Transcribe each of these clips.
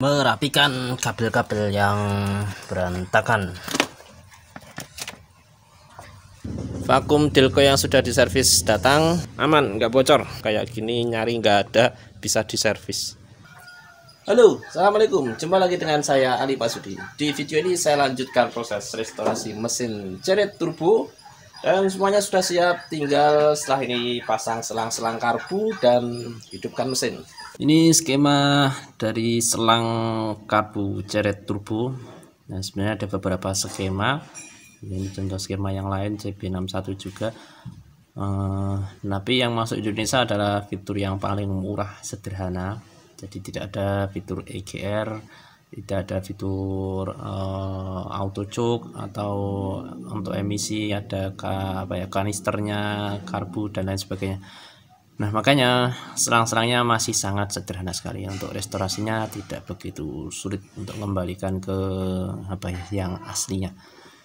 Merapikan kabel-kabel yang berantakan. Vakum Delco yang sudah diservis datang, aman, nggak bocor. Kayak gini nyari nggak ada, bisa diservis. Halo, assalamualaikum. Jumpa lagi dengan saya Ali Pasudi. Di video ini saya lanjutkan proses restorasi mesin Chariot turbo, dan semuanya sudah siap. Tinggal setelah ini pasang selang-selang karbu dan hidupkan mesin. Ini skema dari selang karbu Chariot turbo. Nah, sebenarnya ada beberapa skema. Ini contoh skema yang lain CB61 juga. Tapi yang masuk Indonesia adalah fitur yang paling murah, sederhana. Jadi tidak ada fitur EGR, tidak ada fitur auto choke, atau untuk emisi ada kanisternya, karbu dan lain sebagainya. Nah, makanya selang-selangnya masih sangat sederhana sekali. Untuk restorasinya tidak begitu sulit untuk kembalikan ke yang aslinya.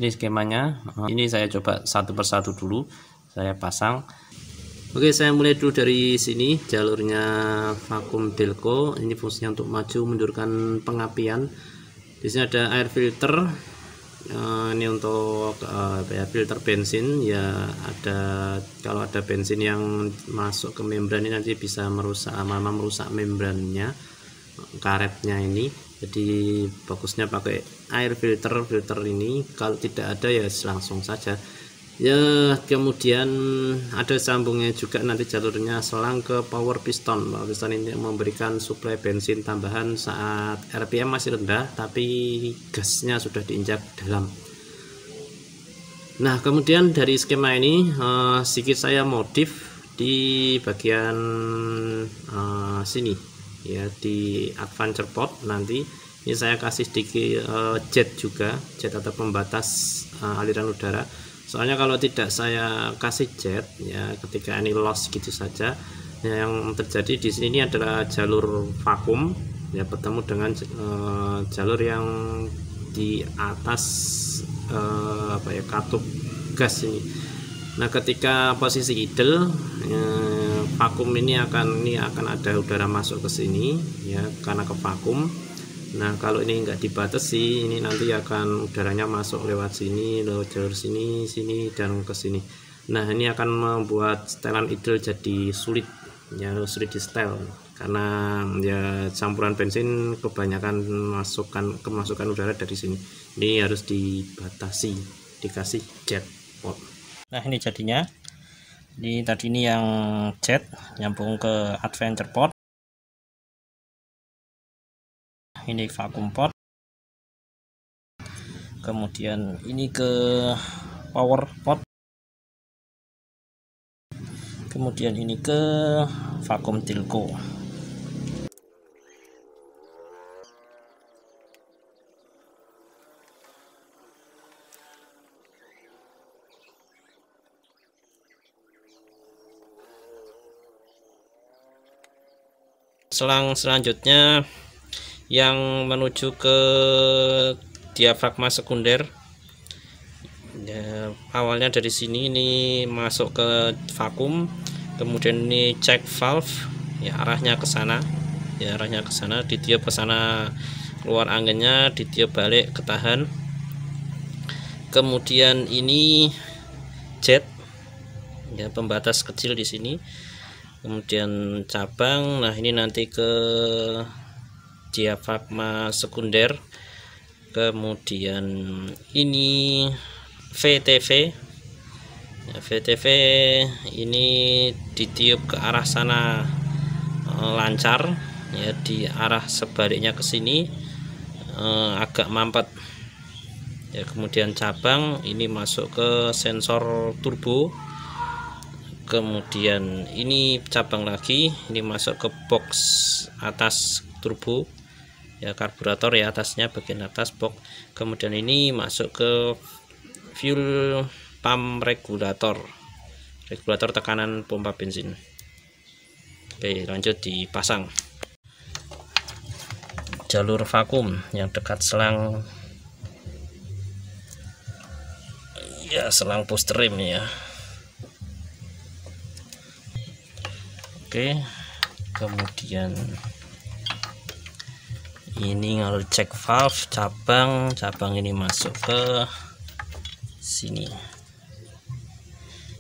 Ini skemanya. Ini saya coba satu persatu dulu saya pasang. Oke, saya mulai dulu dari sini. Jalurnya vakum Delco. Ini fungsinya untuk maju mundurkan pengapian. Di sini ada air filter. Ini untuk filter bensin ya. Kalau ada bensin yang masuk ke membran ini nanti bisa merusak membrannya, karetnya ini. Jadi bagusnya pakai air filter ini. Kalau tidak ada ya langsung saja ya. Kemudian ada sambungnya juga nanti jalurnya selang ke power piston. Power piston ini memberikan suplai bensin tambahan saat RPM masih rendah tapi gasnya sudah diinjak dalam. Nah, kemudian dari skema ini sedikit saya modif di bagian sini ya, di advancer port. Nanti ini saya kasih sedikit jet juga, jet atau pembatas aliran udara. Soalnya kalau tidak saya kasih jet ya, ketika ini loss gitu saja ya, yang terjadi di sini adalah jalur vakum ya, bertemu dengan jalur yang di atas katup gas ini. Nah, ketika posisi idle vakum ini akan ada udara masuk ke sini ya, karena ke vakum. Nah, kalau ini enggak dibatasi, ini nanti akan udaranya masuk lewat sini, lewat jalur sini dan ke sini. Nah, ini akan membuat setelan idle jadi sulit ya, sulit di setel karena ya campuran bensin kebanyakan kemasukan udara dari sini. Ini harus dibatasi, dikasih jet port. Nah, ini jadinya. Ini tadi ini yang jet nyambung ke advancer port. Ini vakum port. Kemudian ini ke power port. Kemudian ini ke vakum Delco. Selang selanjutnya yang menuju ke diafragma sekunder ya, awalnya dari sini ini masuk ke vakum, kemudian ini check valve ya, arahnya ke sana ya, ditiup ke sana, keluar anginnya, ditiup balik, ketahan. Kemudian ini jet ya, pembatas kecil di sini. Kemudian cabang. Nah, ini nanti ke diafragma sekunder. Kemudian ini VTV ya, VTV ini ditiup ke arah sana lancar ya, di arah sebaliknya ke sini agak mampet ya. Kemudian cabang ini masuk ke sensor turbo. Kemudian ini cabang lagi, ini masuk ke box atas turbo ya, karburator ya, atasnya bagian atas box. Kemudian ini masuk ke fuel pump regulator tekanan pompa bensin. Oke, lanjut dipasang. Jalur vakum yang dekat selang ya, selang push trim ya. Oke, kemudian Ini ngalur cek valve cabang ini masuk ke sini,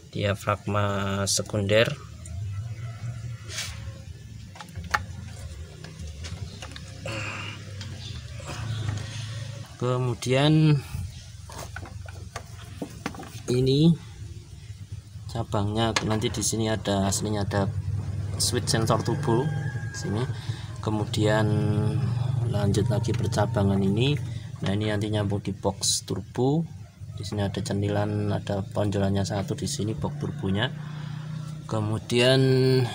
diafragma sekunder. Kemudian ini cabangnya, nanti di sini ada aslinya ada switch sensor turbo sini. Kemudian lanjut lagi percabangan ini. Nah, ini nanti nyambung di box turbo. Di sini ada centilan, ada ponjolannya satu di sini box turbonya. Kemudian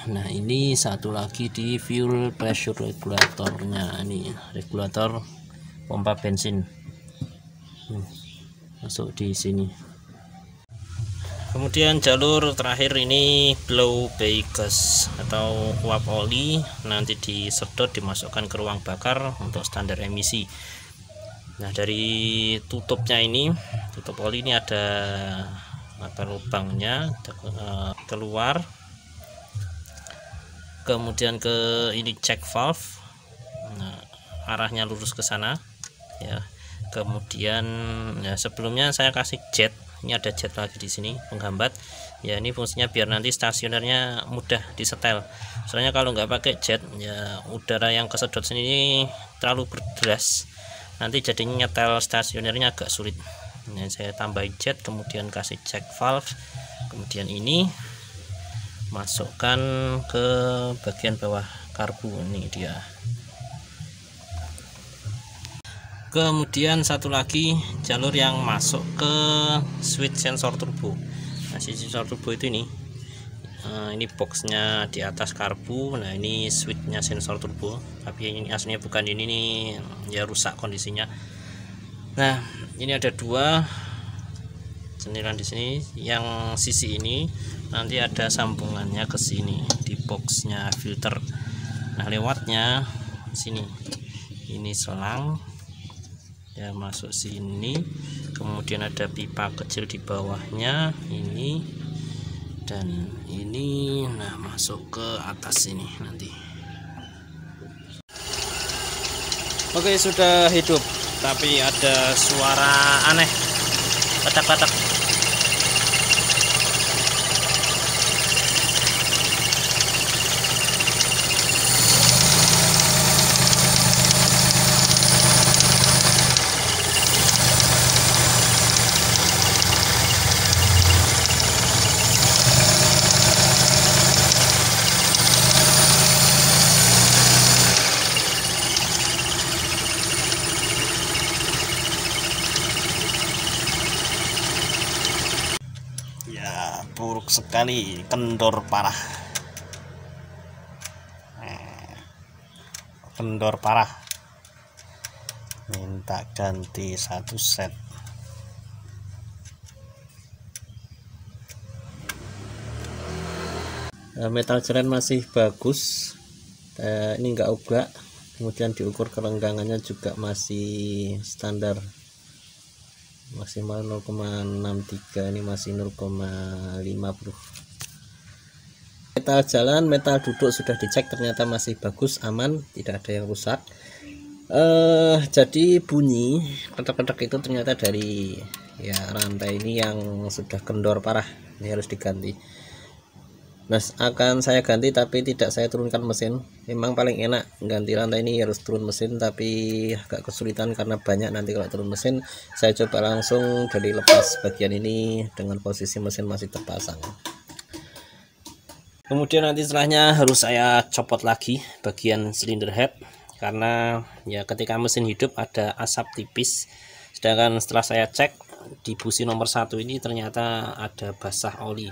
nah ini satu lagi di fuel pressure regulatornya, ini regulator pompa bensin masuk di sini. Kemudian jalur terakhir ini blow by gas atau uap oli, nanti disedot dimasukkan ke ruang bakar untuk standar emisi. Nah, dari tutupnya ini, tutup oli ini ada lubangnya keluar. Kemudian ke ini check valve, nah, arahnya lurus ke sana ya. Kemudian ya, sebelumnya saya kasih jet, ini ada jet lagi di sini penghambat ya. Ini fungsinya biar nanti stasionernya mudah disetel. Soalnya kalau nggak pakai jet ya, udara yang kesedot sini terlalu berderas, nanti jadinya nyetel stasionernya agak sulit. Nah, saya tambahin jet, kemudian kasih check valve, kemudian ini masukkan ke bagian bawah karbu, ini dia. Kemudian satu lagi jalur yang masuk ke switch sensor turbo. Nah, sensor turbo itu ini boxnya di atas karbu. Nah, ini switchnya sensor turbo, tapi ini aslinya bukan ini nih, ya rusak kondisinya. Nah, ini ada dua centilan di sini, yang sisi ini nanti ada sambungannya ke sini di boxnya filter. Nah, lewatnya sini, ini selang ya masuk sini, kemudian ada pipa kecil di bawahnya ini dan ini, nah masuk ke atas sini nanti. Oke, sudah hidup, tapi ada suara aneh, katak-katak. Ya, buruk sekali, kendor parah. Kendor parah. Minta ganti satu set. Metal ceren masih bagus. Ini enggak obrak. Kemudian diukur kerenggangannya juga masih standar, maksimal 0,63, ini masih 0,50. Metal jalan, metal duduk sudah dicek, ternyata masih bagus, aman, tidak ada yang rusak. Jadi bunyi ketek-ketek itu ternyata dari ya rantai ini yang sudah kendor parah, ini harus diganti. Nah, akan saya ganti tapi tidak saya turunkan mesin. Memang paling enak ganti rantai ini harus turun mesin, tapi agak kesulitan karena banyak nanti kalau turun mesin. Saya coba langsung dari lepas bagian ini dengan posisi mesin masih terpasang. Kemudian nanti setelahnya harus saya copot lagi bagian cylinder head, karena ya ketika mesin hidup ada asap tipis. Sedangkan setelah saya cek di busi nomor 1 ini ternyata ada basah oli.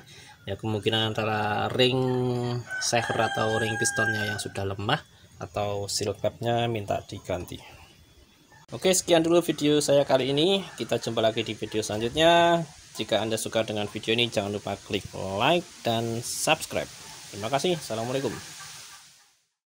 Ya, kemungkinan antara ring shaker atau ring pistonnya yang sudah lemah atau seal capnya minta diganti. Oke, sekian dulu video saya kali ini. Kita jumpa lagi di video selanjutnya. Jika Anda suka dengan video ini, jangan lupa klik like dan subscribe. Terima kasih. Assalamualaikum.